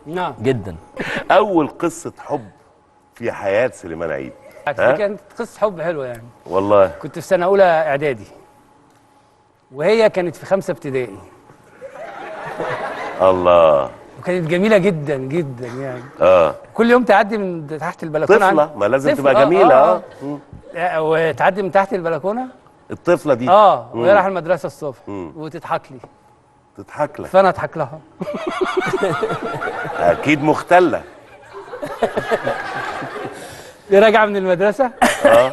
نعم جدا. اول قصه حب في حياه سليمان عيد. دي كانت قصه حب حلوه يعني. والله كنت في سنه اولى اعدادي وهي كانت في 5 ابتدائي. الله. وكانت جميله جدا جدا يعني. كل يوم تعدي من تحت البلكونه طفله ما لازم طفل. تبقى جميله. وتعدي من تحت البلكونه الطفله دي وهي رايحه المدرسه الصبح وتضحك لي. تضحك لك؟ فانا اضحك لها. اكيد مختله. دي راجعه من المدرسه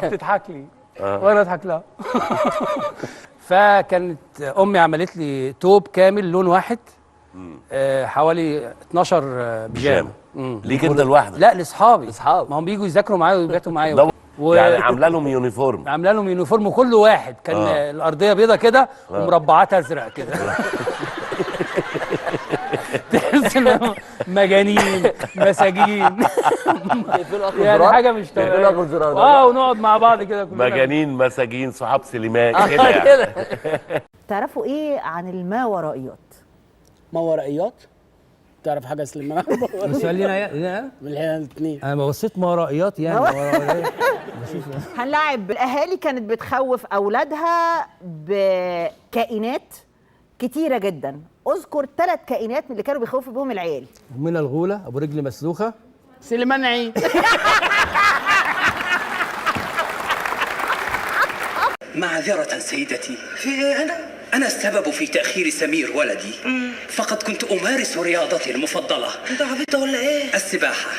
تضحك لي وانا اضحك لها. فكانت امي عملت لي توب كامل لون واحد، حوالي 12 بيجامه. ليك انت لوحدك؟ لا لاصحابي. اصحاب ما هم بيجوا يذاكروا معايا ويباتوا معايا يعني عامله لهم يونيفورم. عامله لهم يونيفورم كل واحد كان الارضيه بيضه كده ومربعات ازرق كده. تحس انهم مجانين مساجين. يعني حاجه مش طبيعيه. ونقعد مع بعض كده كلنا مجانين مساجين صحاب سليمان كده يعني. تعرفوا ايه عن الماورائيات؟ ماورائيات؟ تعرف حاجه سليمان؟ السؤال لينا من الاثنين. انا بصيت ماورائيات يعني. هنلاعب الاهالي كانت بتخوف اولادها بكائنات كتيره جدا. اذكر 3 كائنات من اللي كانوا بيخوفوا بهم العيال. من الغوله، ابو رجل مسلوخه، سليمان عيد. معذرة سيدتي، أنا السبب في تأخير سمير ولدي. فقد كنت أمارس رياضتي المفضلة. أنت عبيط ولا إيه؟ السباحة.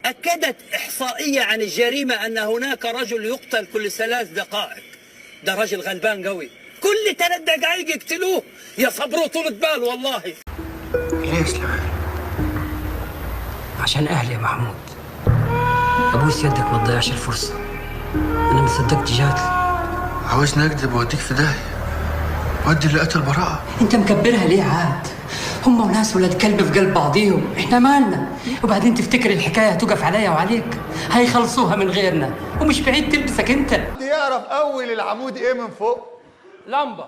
أكدت إحصائية عن الجريمة أن هناك رجل يقتل كل 3 دقائق. ده راجل غلبان قوي، كل 3 دقائق يقتلوه. يا صبروا طولة بال والله. ليه سليمان؟ عشان أهلي يا محمود. أبوس يدك ما تضيعش الفرصة. أنا ما صدقت جاتلي. عاوزني أكذب وأوديك في داهية، ودي اللي قتل براءة. أنت مكبرها ليه عاد؟ هم وناس ولاد كلب في قلب بعضيهم، إحنا مالنا؟ وبعدين تفتكر الحكاية هتوقف عليا وعليك؟ هيخلصوها من غيرنا، ومش بعيد تلبسك أنت. يعرف أول العمود إيه من فوق؟ لمبه.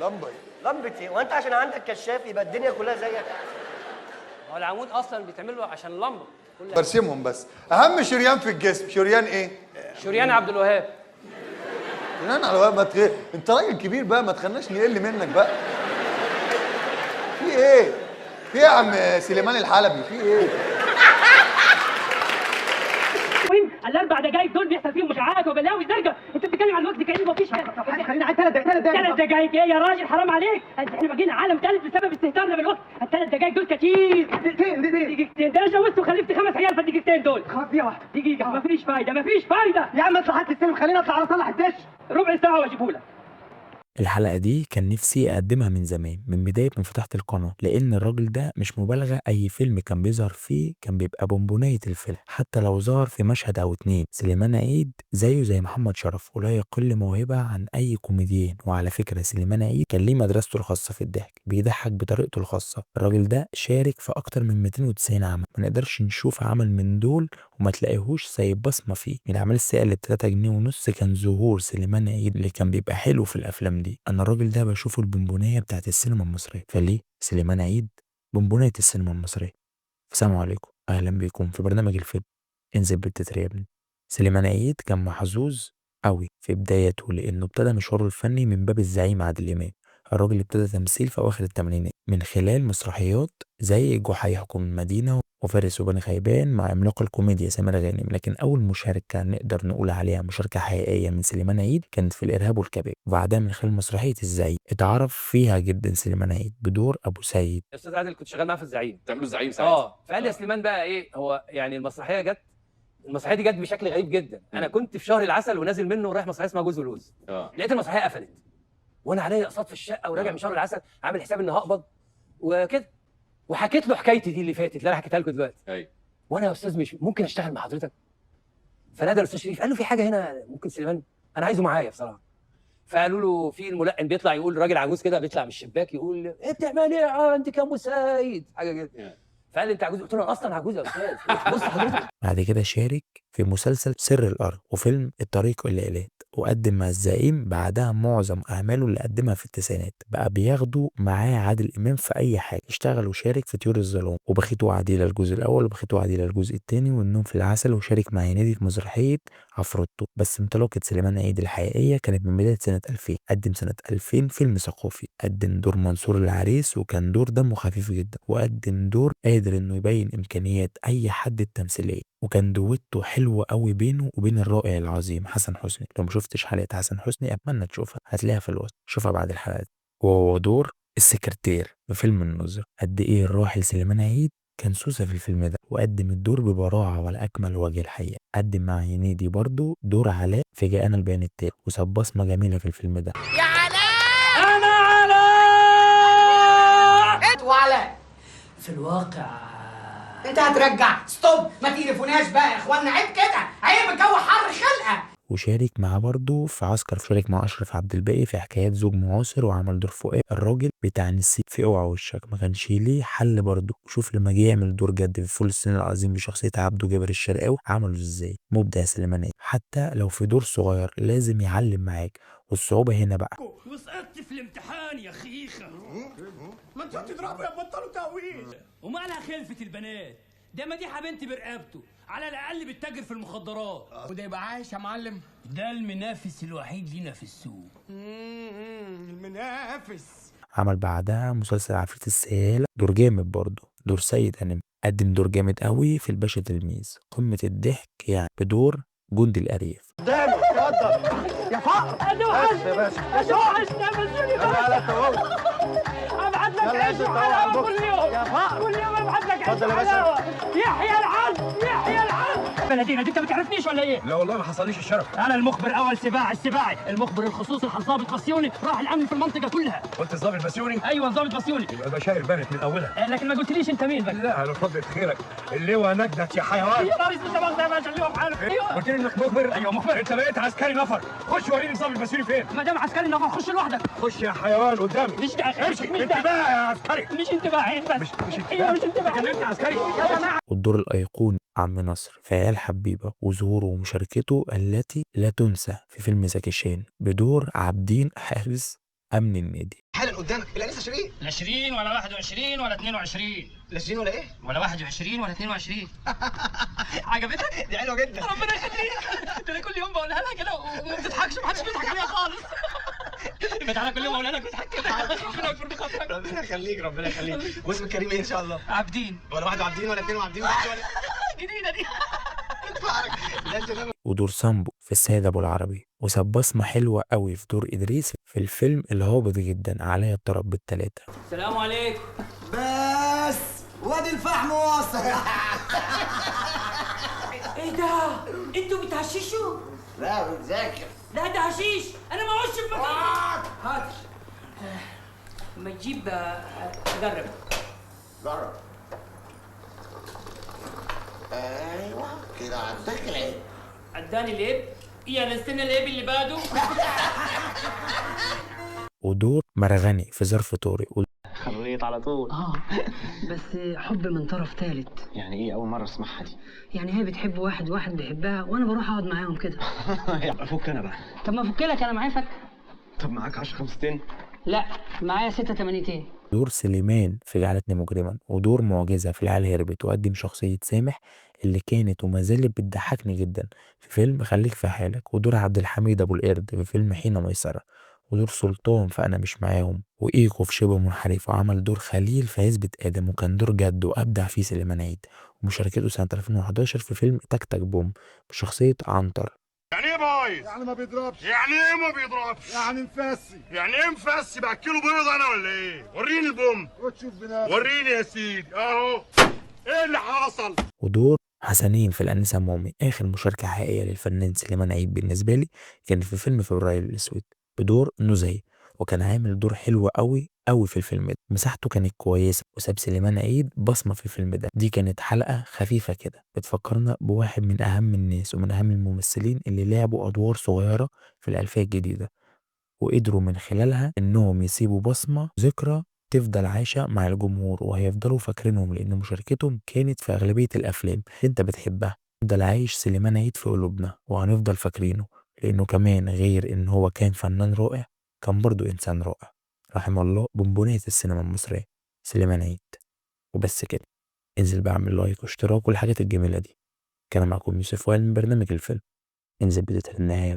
لمبة. لمبة ايه؟ وانت عشان عندك كشاف يبقى الدنيا كلها زيك؟ هو العمود اصلا بيتعمل له عشان لمبه. برسمهم بس. أهم شريان في الجسم شريان إيه؟ شريان عبد الوهاب. شريان على الوهاب. أنت راجل كبير بقى، ما تخلناش نقل منك بقى. في إيه؟ في إيه يا عم سليمان الحلبي؟ في إيه؟ ال4 دقايق دول بيحصل فيهم مشاعات وبلاوي درجه. انت بتتكلم عن الوقت كانه مفيش حاجه. خلينا على 3 دقايق. 3 دقايق ايه يا راجل؟ حرام عليك. احنا بقينا عالم ثالث بسبب استهتارنا بالوقت. ال3 دقايق دول كتير. دقيقتين. ده انا جوزت وخلفت 5 عيال في الدقيقتين دول. دقيقه واحده. دقيقه. مفيش فايده مفيش فايده. يا عم اطلع هات السلم، خلينا اطلع على صلح الدش. ربع ساعه واجيبه لك. الحلقة دي كان نفسي أقدمها من زمان، من بداية ما فتحت القناة، لأن الراجل ده مش مبالغة، أي فيلم كان بيظهر فيه كان بيبقى بونبوناية الفيلم، حتى لو ظهر في مشهد أو 2. سليمان عيد زيه زي محمد شرف ولا يقل موهبة عن أي كوميديان. وعلى فكرة سليمان عيد كان ليه مدرسته الخاصة في الضحك، بيضحك بطريقته الخاصة. الراجل ده شارك في أكتر من 290 عمل، ما نقدرش نشوف عمل من دول وما تلاقيهوش سايب بصمة فيه. من الأعمال السيئة اللي ب3 جنيه ونص كان ظهور سليمان عيد اللي كان بيبقى حلو في الأفلام دي. أنا الراجل ده بشوفه البونبونية بتاعت السينما المصرية، فليه سليمان عيد بونبونية السينما المصرية. السلام عليكم، أهلا بكم في برنامج الفيلم انزل بالتتر يا ابني. سليمان عيد كان محظوظ قوي في بدايته، لأنه ابتدى مشواره الفني من باب الزعيم عادل إمام. الراجل ابتدى تمثيل في أواخر الثمانينات من خلال مسرحيات زي جحا يحكم المدينة وفارس وبني خيبان مع عملاق الكوميديا سمير غانم. لكن أول مشاركة نقدر نقول عليها مشاركة حقيقية من سليمان عيد كانت في الإرهاب والكباب، وبعدها من خلال مسرحية الزعيم اتعرف فيها جدا سليمان عيد بدور أبو سيد. يا استاذ عادل كنت شغال معاه في الزعيم. تعملوا الزعيم ساعتها؟ فقال لي يا سليمان بقى ايه هو يعني المسرحيه دي جت بشكل غريب جدا. انا كنت في شهر العسل ونازل منه ورايح مسرحيه اسمها جوز ولوز. لقيت المسرحيه قفلت وانا عليا اقساط في الشقه وراجع من شهر العسل عامل حساب اني هقبض وكده. وحكيت له حكايتي دي اللي فاتت اللي انا حكيتها لكم دلوقتي. ايوه. وانا يا استاذ مش ممكن اشتغل مع حضرتك؟ فنادى الاستاذ شريف قال له في حاجه هنا ممكن سليمان انا عايزه معايا بصراحه. فقالوا له في الملقن بيطلع يقول راجل عجوز كده بيطلع من الشباك يقول ايه بتعمل ايه عندك يا ابو سيد حاجه كده. فقال لي انت عجوز؟ قلت له انا اصلا عجوز يا استاذ. بص حضرتك. بعد كده شارك في مسلسل سر الأرض وفيلم الطريق إلى إيلات، وقدم مع الزعيم، بعدها معظم اعماله اللي قدمها في التسعينات بقى بياخدوا معاه عادل امام في اي حاجه. اشتغل وشارك في طيور الظلام وبخيت وعديلة الجزء الاول وبخيت وعديلة الجزء الثاني والنوم في العسل، وشارك مع هنيدي في مسرحيه عفروتو. بس انطلاقه سليمان عيد الحقيقيه كانت من بدايه سنه 2000. قدم سنه 2000 فيلم ثقافي، قدم دور منصور العريس وكان دور دمه خفيف جدا، وقدم دور قادر انه يبين امكانيات اي حد التمثيليه، وكان دويتو حلو قوي بينه وبين الرائع العظيم حسن حسني. لو ما شفتش حلقه حسن حسني اتمنى تشوفها، هتلاقيها في الوصف، شوفها بعد الحلقه. وهو دور السكرتير في فيلم النظر. قد ايه الراحل سليمان عيد كان سوسة في الفيلم ده، وقدم الدور ببراعة ولا أكمل وجه الحقيقة. قدم مع هنيدي برضو دور علاء في جاءنا البيان التالي، وساب بصمة جميلة في الفيلم ده. يا علاء انا علاء انت وعلاء في الواقع انت هترجع ستوب، ما تليفوناش بقى يا اخوانا، عيب كده، عيب، الجو حر خلقه. وشارك معاه برضه في عسكر، شارك مع أشرف عبد الباقي في حكايات زوج معاصر، وعمل دور فؤاد الراجل بتاع نسيب في اوعى وشك. ما كانش ليه حل برضه. وشوف لما جه يعمل دور جد في فول الصين العظيم بشخصية عبده جابر الشرقاوي عمله ازاي. مبدع سليمان عيد، حتى لو في دور صغير لازم يعلم معاك، والصعوبة هنا بقى وسقطت في الامتحان يا خيخه. ما انتوا بتضربوا يا بطلوا تهويل. ومالها خلفة البنات؟ ده مديحه بنتي برقبته، على الاقل بتتاجر في المخدرات. وده يبقى عايش يا معلم؟ ده المنافس الوحيد لينا في السوق. المنافس. عمل بعدها مسلسل عفريت السيالة، دور جامد برضه، دور سيد أنمي. قدم دور جامد قوي في الباشا تلميذ، قمة الضحك يعني، بدور جندي الأرياف. قدامي اتفضل يا فقر. انا وحشني نفسوني ابعت لك عيش وحلاوه كل يوم يا فقر. كل يوم ابعت لك عيش وحلاوه. يحيى العز يحيى العز. بلدينا دي انت ما تعرفنيش ولا ايه؟ لا والله ما حصليش الشرف. انا المخبر اول السباعي المخبر الخصوصي الضابط بسيوني، راح الامن في المنطقه كلها. قلت الظابط بسيوني؟ ايوه الضابط بسيوني. يبقى البشاير بانت من اولها. لكن ما قلتليش انت مين بقى؟ لا انا فضلت خيرك، اللواء نجدت يا حيوان. يا ريس انت مؤاخذه يا باشا، اللواء بحاله. ايوه قلت لي انك مخبر. ايوه مخبر. انت بقيت عسكري نفر، خش وريني الظابط بسيوني فين. ما دام عسكري نفر خش لوحدك. خش يا حيوان قدامي. مش ده امشي انتباه يا عسكري. مش انتباه بس. مش انتباه. ايوه مش انتباه. كلمني عسكري. والدور الأيقوني عم نصر في عيال حبيبة، وظهوره ومشاركته التي لا تنسى في فيلم زكي شان بدور عابدين حارس أمن النادي. حالا قدامك الانسه شيرين. لا 20 ولا 21 ولا 22. لا شيرين ولا ايه؟ ولا 21 ولا 22. عجبتك؟ دي حلوه جدا. ربنا يخليك. ده انا كل يوم بقولها لها كده وما بتضحكش، محدش بيضحك عليها خالص. تعالى كل يوم بقولها لك بتضحك كده. ربنا يكبر بخاطرك. ربنا يخليك ربنا يخليك. واسم كريم ايه ان شاء الله؟ عابدين. ولا واحد عابدين ولا اثنين عابدين ولا جديده دي. ودور سامبو في السيد ابو العربي، وساب بصمه حلوه قوي في دور ادريس في الفيلم الهابط جدا عليا الطرب بالثلاثه. السلام عليكم. بس وادي الفحم واصل. ايه ده؟ انتوا بتهششوا؟ لا بنذاكر. لا ده هشيش، انا ما اعوش في مكان. هات ما تجيب جرب. جرب. ايوه كده عداك العيب. اداني العيب؟ يعني استنى العيب اللي بعده. ودور مرغني في ظرف طارق. خليط على طول. بس حب من طرف ثالث. يعني ايه اول مره اسمعها دي؟ يعني هي بتحب واحد واحد بيحبها وانا بروح اقعد معاهم كده. افك انا بقى. طب ما افك لك، انا معايا فك. طب معاك 10 5 لا معايا 6 8. دور سليمان في جعلتني مجرما، ودور معجزه في العيال هربت، وقدم شخصيه سامح اللي كانت وما زالت بتضحكني جدا في فيلم خليك في حالك، ودور عبد الحميد ابو القرد في فيلم حين ميسره، ودور سلطان في انا مش معاهم، وايكو في شبه منحرف، وعمل دور خليل في عزبة ادم، وكان دور جد وابدع فيه سليمان عيد. ومشاركته سنه 2011 في فيلم تك تك بوم بشخصيه عنتر. يعني ايه بايظ؟ يعني ما بيضربش. يعني ايه ما بيضربش؟ يعني مفسي. يعني ايه مفسي؟ باكله بيض انا ولا ايه؟ وريني البوم. وتشوف بنفسك. وريني يا سيدي اهو. ايه اللي حصل؟ ودور حسنين في الأنسة مامي، آخر مشاركة حقيقية للفنان سليمان عيد بالنسبة لي كانت في فيلم فبراير الأسود بدور نزهة، وكان عامل دور حلو قوي قوي في الفيلم ده. مساحته كانت كويسة، وساب سليمان عيد بصمة في الفيلم ده. دي كانت حلقة خفيفة كده بتفكرنا بواحد من أهم الناس ومن أهم الممثلين اللي لعبوا أدوار صغيرة في الألفية الجديدة، وقدروا من خلالها إنهم يسيبوا بصمة ذكرى تفضل عايشة مع الجمهور، وهيفضلوا فاكرينهم لأن مشاركتهم كانت في أغلبية الأفلام اللي أنت بتحبها. يفضل عايش سليمان عيد في قلوبنا وهنفضل فاكرينه لأنه كمان غير إن هو كان فنان رائع كان برضو إنسان رائع. رحم الله بونبونية السينما المصرية سليمان عيد. وبس كده، انزل بعمل لايك واشتراك والحاجات الجميلة دي. كان معكم يوسف وائل من برنامج الفيلم. انزل بداية النهاية.